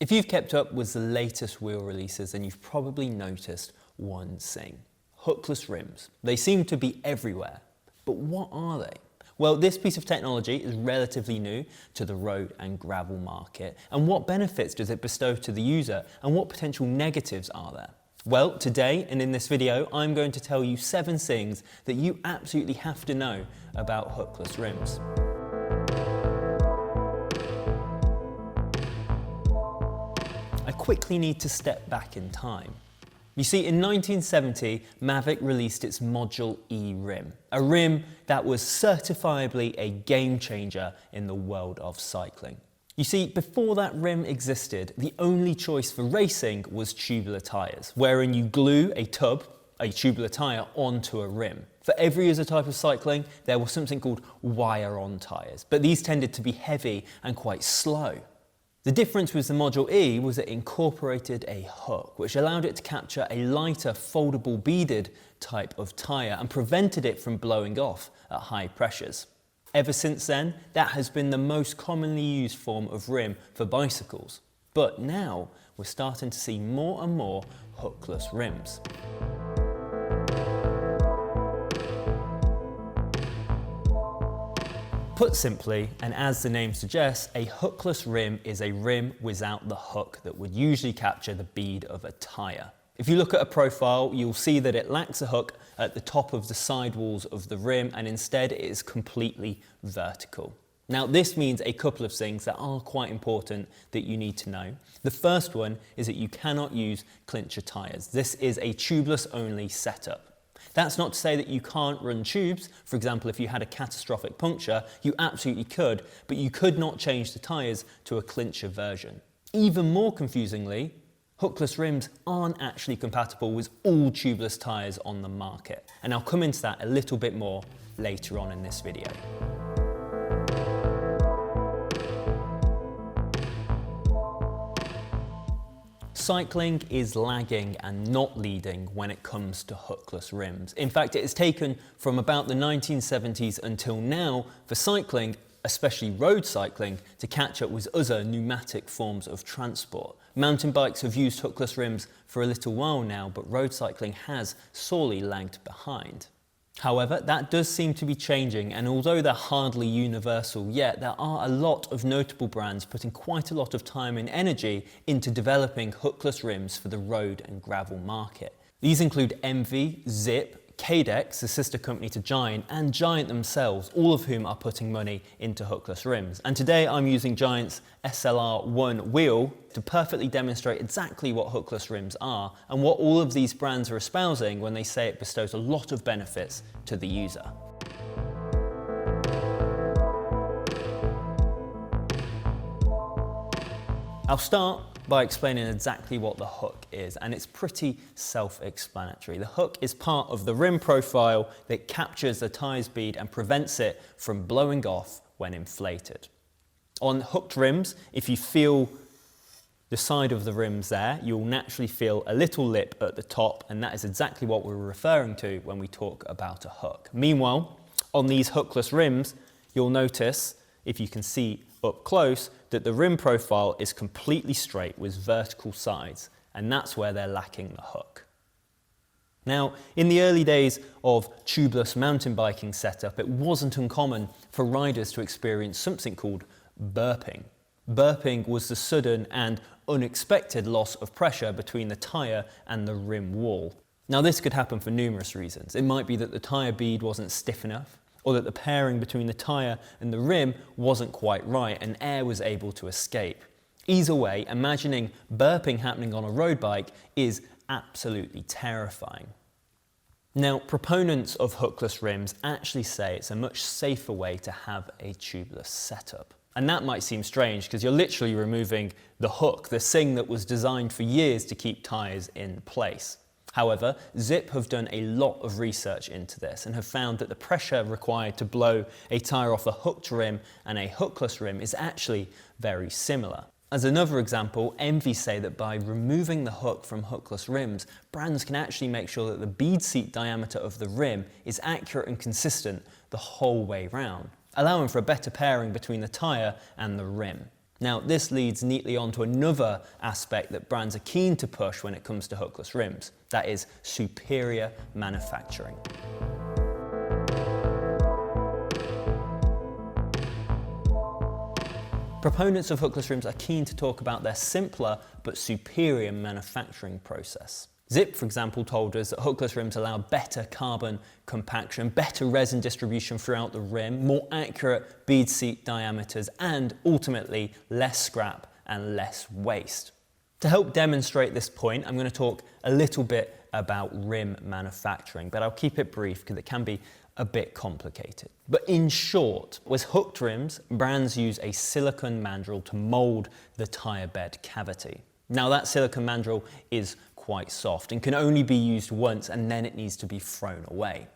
If you've kept up with the latest wheel releases, then you've probably noticed one thing: hookless rims. They seem to be everywhere, but what are they? Well, this piece of technology is relatively new to the road and gravel market. And what benefits does it bestow to the user, and what potential negatives are there? Well, today and in this video, I'm going to tell you 7 things that you absolutely have to know about hookless rims. I quickly need to step back in time. You see, in 1970, Mavic released its Module E rim, a rim that was certifiably a game changer in the world of cycling. You see, before that rim existed, the only choice for racing was tubular tyres, wherein you glue a tubular tyre onto a rim. For every other type of cycling, there was something called wire-on tyres, but these tended to be heavy and quite slow. The difference with the Module E was it incorporated a hook, which allowed it to capture a lighter, foldable, beaded type of tyre and prevented it from blowing off at high pressures. Ever since then, that has been the most commonly used form of rim for bicycles. But now, we're starting to see more and more hookless rims. Put simply, and as the name suggests, a hookless rim is a rim without the hook that would usually capture the bead of a tyre. If you look at a profile, you'll see that it lacks a hook at the top of the sidewalls of the rim, and instead it is completely vertical. Now, this means a couple of things that are quite important that you need to know. The first one is that you cannot use clincher tyres. This is a tubeless only setup. That's not to say that you can't run tubes. For example, if you had a catastrophic puncture, you absolutely could, but you could not change the tyres to a clincher version. Even more confusingly, hookless rims aren't actually compatible with all tubeless tyres on the market. And I'll come into that a little bit more later on in this video. Cycling is lagging and not leading when it comes to hookless rims. In fact, it has taken from about the 1970s until now for cycling, especially road cycling, to catch up with other pneumatic forms of transport. Mountain bikes have used hookless rims for a little while now, but road cycling has sorely lagged behind. However, that does seem to be changing, and although they're hardly universal yet, there are a lot of notable brands putting quite a lot of time and energy into developing hookless rims for the road and gravel market. These include MV, Zip, Cadex, the sister company to Giant, and Giant themselves, all of whom are putting money into hookless rims. And today I'm using Giant's SLR1 wheel to perfectly demonstrate exactly what hookless rims are and what all of these brands are espousing when they say it bestows a lot of benefits to the user. I'll start by explaining exactly what the hook is, and it's pretty self-explanatory. The hook is part of the rim profile that captures the tyre's bead and prevents it from blowing off when inflated. On hooked rims, if you feel the side of the rims there, you'll naturally feel a little lip at the top, and that is exactly what we're referring to when we talk about a hook. Meanwhile, on these hookless rims, you'll notice, if you can see up close, that the rim profile is completely straight with vertical sides, and that's where they're lacking the hook. Now, in the early days of tubeless mountain biking setup, it wasn't uncommon for riders to experience something called burping. Burping was the sudden and unexpected loss of pressure between the tyre and the rim wall. Now, this could happen for numerous reasons. It might be that the tyre bead wasn't stiff enough, or that the pairing between the tyre and the rim wasn't quite right and air was able to escape. Either way, imagining burping happening on a road bike is absolutely terrifying. Now, proponents of hookless rims actually say it's a much safer way to have a tubeless setup. And that might seem strange because you're literally removing the hook, the thing that was designed for years to keep tyres in place. However, Zip have done a lot of research into this and have found that the pressure required to blow a tyre off a hooked rim and a hookless rim is actually very similar. As another example, MV say that by removing the hook from hookless rims, brands can actually make sure that the bead seat diameter of the rim is accurate and consistent the whole way round, allowing for a better pairing between the tyre and the rim. Now, this leads neatly on to another aspect that brands are keen to push when it comes to hookless rims. That is superior manufacturing. Proponents of hookless rims are keen to talk about their simpler but superior manufacturing process. Zipp, for example, told us that hookless rims allow better carbon compaction, better resin distribution throughout the rim, more accurate bead seat diameters, and ultimately less scrap and less waste. To help demonstrate this point, I'm going to talk a little bit about rim manufacturing, but I'll keep it brief because it can be a bit complicated. But in short, with hooked rims, brands use a silicone mandrel to mold the tyre bed cavity. Now, that silicone mandrel is quite soft and can only be used once, and then it needs to be thrown away.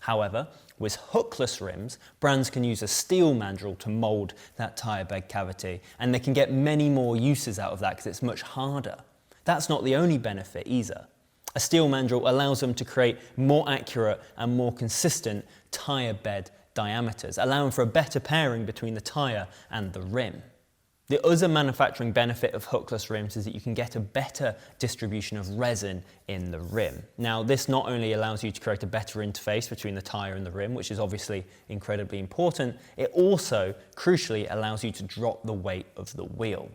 However, with hookless rims, brands can use a steel mandrel to mold that tyre bed cavity, and they can get many more uses out of that because it's much harder. That's not the only benefit either. A steel mandrel allows them to create more accurate and more consistent tyre bed diameters, allowing for a better pairing between the tyre and the rim. The other manufacturing benefit of hookless rims is that you can get a better distribution of resin in the rim. Now, this not only allows you to create a better interface between the tyre and the rim, which is obviously incredibly important, it also, crucially, allows you to drop the weight of the wheel.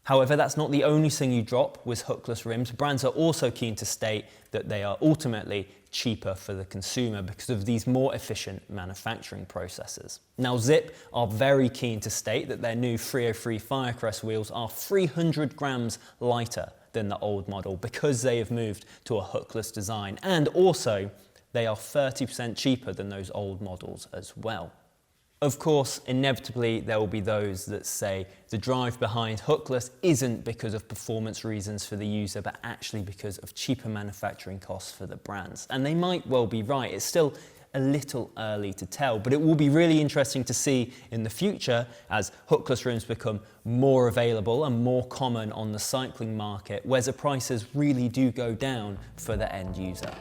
However, that's not the only thing you drop with hookless rims. Brands are also keen to state that they are ultimately cheaper for the consumer because of these more efficient manufacturing processes. Now, Zipp are very keen to state that their new 303 Firecrest wheels are 300 grams lighter than the old model because they have moved to a hookless design, and also they are 30% cheaper than those old models as well. Of course, inevitably, there will be those that say the drive behind hookless isn't because of performance reasons for the user, but actually because of cheaper manufacturing costs for the brands. And they might well be right. It's still a little early to tell, but it will be really interesting to see in the future as hookless rims become more available and more common on the cycling market, where the prices really do go down for the end user.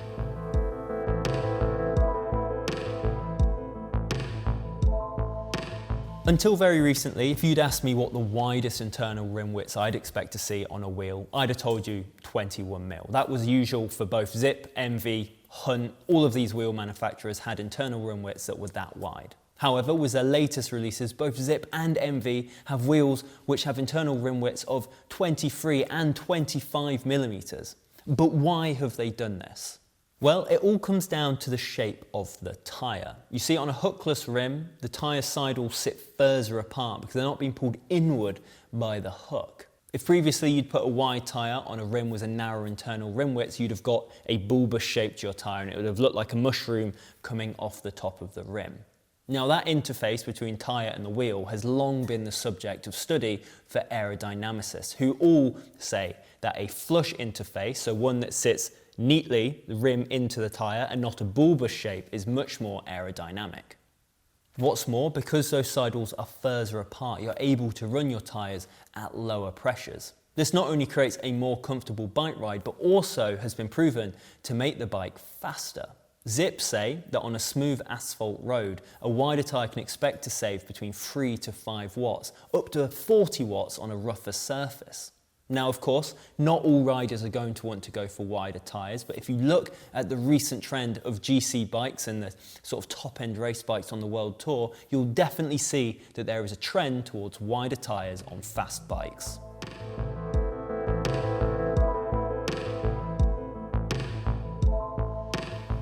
Until very recently, if you'd asked me what the widest internal rim widths I'd expect to see on a wheel, I'd have told you 21mm. That was usual for both Zipp, MV, Hunt. All of these wheel manufacturers had internal rim widths that were that wide. However, with their latest releases, both Zipp and MV have wheels which have internal rim widths of 23 and 25mm. But why have they done this? Well, it all comes down to the shape of the tyre. You see, on a hookless rim, the tyre sidewalls sit further apart because they're not being pulled inward by the hook. If previously you'd put a wide tyre on a rim with a narrow internal rim width, you'd have got a bulbous shape to your tyre and it would have looked like a mushroom coming off the top of the rim. Now, that interface between tyre and the wheel has long been the subject of study for aerodynamicists, who all say that a flush interface, so one that sits neatly, the rim into the tyre and not a bulbous shape, is much more aerodynamic. What's more, because those sidewalls are further apart, you're able to run your tyres at lower pressures. This not only creates a more comfortable bike ride, but also has been proven to make the bike faster. Zipp say that on a smooth asphalt road, a wider tyre can expect to save between 3 to 5 watts, up to 40 watts on a rougher surface. Now, of course, not all riders are going to want to go for wider tyres, but if you look at the recent trend of GC bikes and the sort of top-end race bikes on the World Tour, you'll definitely see that there is a trend towards wider tyres on fast bikes.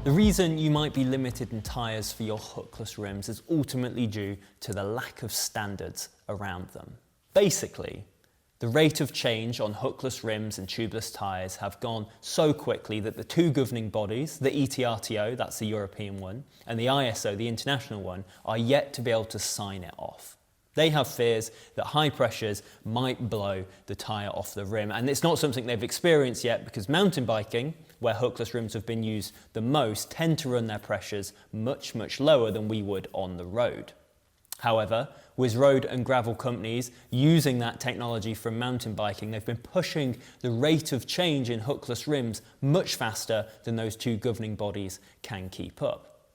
The reason you might be limited in tyres for your hookless rims is ultimately due to the lack of standards around them. Basically, the rate of change on hookless rims and tubeless tyres have gone so quickly that the two governing bodies, the ETRTO, that's the European one, and the ISO, the international one, are yet to be able to sign it off. They have fears that high pressures might blow the tyre off the rim, and it's not something they've experienced yet because mountain biking, where hookless rims have been used the most, tend to run their pressures much, much lower than we would on the road. However, with road and gravel companies using that technology from mountain biking, they've been pushing the rate of change in hookless rims much faster than those two governing bodies can keep up.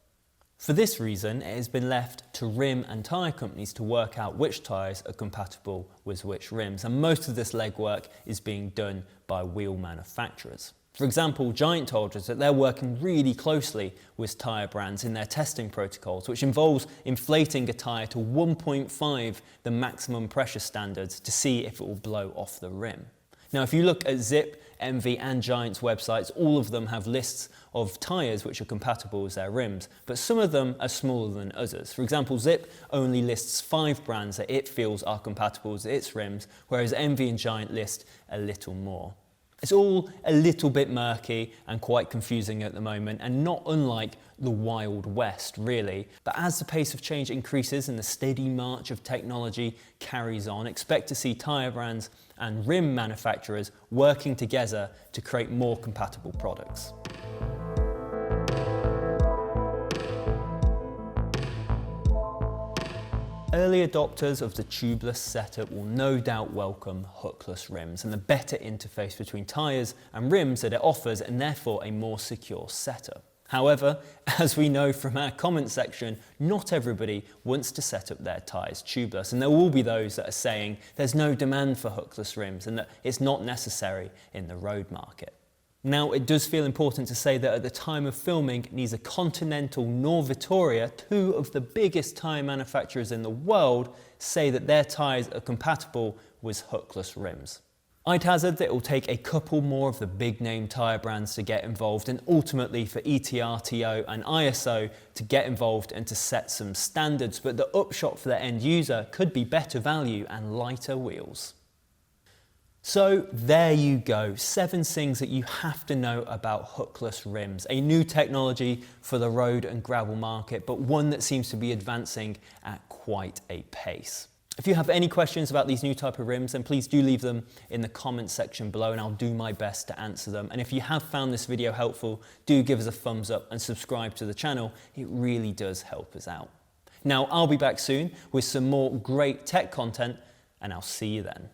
For this reason, it has been left to rim and tyre companies to work out which tyres are compatible with which rims, and most of this legwork is being done by wheel manufacturers. For example, Giant told us that they're working really closely with tyre brands in their testing protocols, which involves inflating a tyre to 1.5 the maximum pressure standards to see if it will blow off the rim. Now, if you look at Zip, MV and Giant's websites, all of them have lists of tyres which are compatible with their rims, but some of them are smaller than others. For example, Zip only lists 5 brands that it feels are compatible with its rims, whereas MV and Giant list a little more. It's all a little bit murky and quite confusing at the moment, and not unlike the Wild West, really. But as the pace of change increases and the steady march of technology carries on, expect to see tyre brands and rim manufacturers working together to create more compatible products. Early adopters of the tubeless setup will no doubt welcome hookless rims and the better interface between tyres and rims that it offers, and therefore a more secure setup. However, as we know from our comment section, not everybody wants to set up their tyres tubeless, and there will be those that are saying there's no demand for hookless rims and that it's not necessary in the road market. Now, it does feel important to say that at the time of filming, neither Continental nor Vittoria, 2 of the biggest tyre manufacturers in the world, say that their tyres are compatible with hookless rims. I'd hazard that it will take a couple more of the big name tyre brands to get involved, and ultimately for ETRTO and ISO to get involved and to set some standards, but the upshot for the end user could be better value and lighter wheels. So there you go, 7 things that you have to know about hookless rims, a new technology for the road and gravel market, but one that seems to be advancing at quite a pace. If you have any questions about these new type of rims, then please do leave them in the comments section below and I'll do my best to answer them. And if you have found this video helpful, do give us a thumbs up and subscribe to the channel. It really does help us out. Now, I'll be back soon with some more great tech content, and I'll see you then.